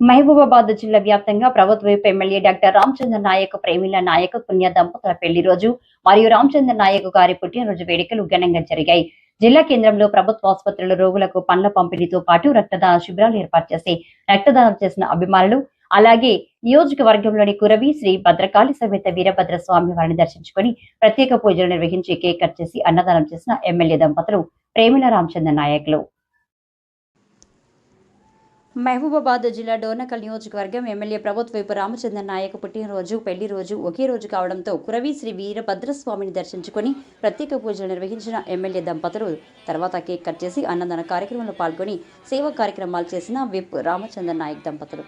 మహబూబాబాద్ జిల్లా వ్యాప్తంగా ప్రభుత్వ వైపు ఎమ్మెల్యే డాక్టర్ రామచంద్ర నాయక్ ప్రేమిల నాయక్ పుణ్య దంపతుల పెళ్లి రోజు మరియు రామచంద్ర నాయక్ గారి పుట్టినరోజు వేడుకలు ఘనంగా జరిగాయి. జిల్లా కేంద్రంలో ప్రభుత్వ ఆసుపత్రుల రోగులకు పండ్ల పంపిణీతో పాటు రక్తదాన శిబిరాలు ఏర్పాటు చేసి రక్తదానం చేసిన అభిమానులు, అలాగే నియోజకవర్గంలోని కురవి శ్రీ భద్రకాళి సమేత వీరభద్ర స్వామి వారిని దర్శించుకుని ప్రత్యేక పూజలు నిర్వహించి కేక్ కట్ చేసి అన్నదానం చేసిన ఎమ్మెల్యే దంపతులు ప్రేమిల రామచంద్ర నాయక్లు. మహబూబాబాద్ జిల్లా డోర్నకల్ నియోజకవర్గం ఎమ్మెల్యే ప్రభుత్వైపు రామచంద్ర నాయక్ పుట్టినరోజు పెళ్లి రోజు ఒకే రోజు కావడంతో కురవి శ్రీ వీరభద్రస్వామిని దర్శించుకుని ప్రత్యేక పూజలు నిర్వహించిన ఎమ్మెల్యే దంపతులు తర్వాత కేక్ కట్ చేసి అన్నదాన కార్యక్రమంలో పాల్గొని సేవా కార్యక్రమాలు చేసిన విప్ రామచంద్ర నాయక్ దంపతులు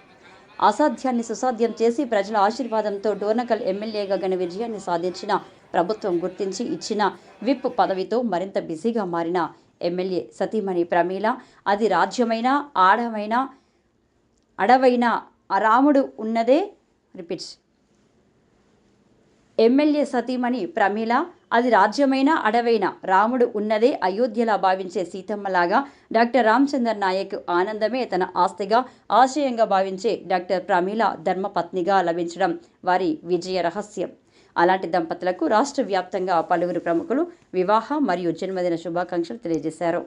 అసాధ్యాన్ని సుసాధ్యం చేసి ప్రజల ఆశీర్వాదంతో డోర్నకల్ ఎమ్మెల్యేగా ఘన విజయాన్ని సాధించిన ప్రభుత్వం గుర్తించి ఇచ్చిన విప్ పదవితో మరింత బిజీగా మారిన ఎమ్మెల్యే సతీమణి ప్రమీల, అది రాజ్యమైన అడవైన రాముడు ఉన్నదే ఎమ్మెల్యే సతీమణి ప్రమీల, అది రాజ్యమైన అడవైన రాముడు ఉన్నదే అయోధ్యలా భావించే సీతమ్మలాగా డాక్టర్ రామచంద్ర నాయక్ ఆనందమే తన ఆస్తిగా ఆశయంగా భావించే డాక్టర్ ప్రమీల ధర్మపత్నిగా లభించడం వారి విజయ రహస్యం. అలాంటి దంపతులకు రాష్ట్ర వ్యాప్తంగా పలువురు ప్రముఖులు వివాహ మరియు జన్మదిన శుభాకాంక్షలు తెలియజేశారు.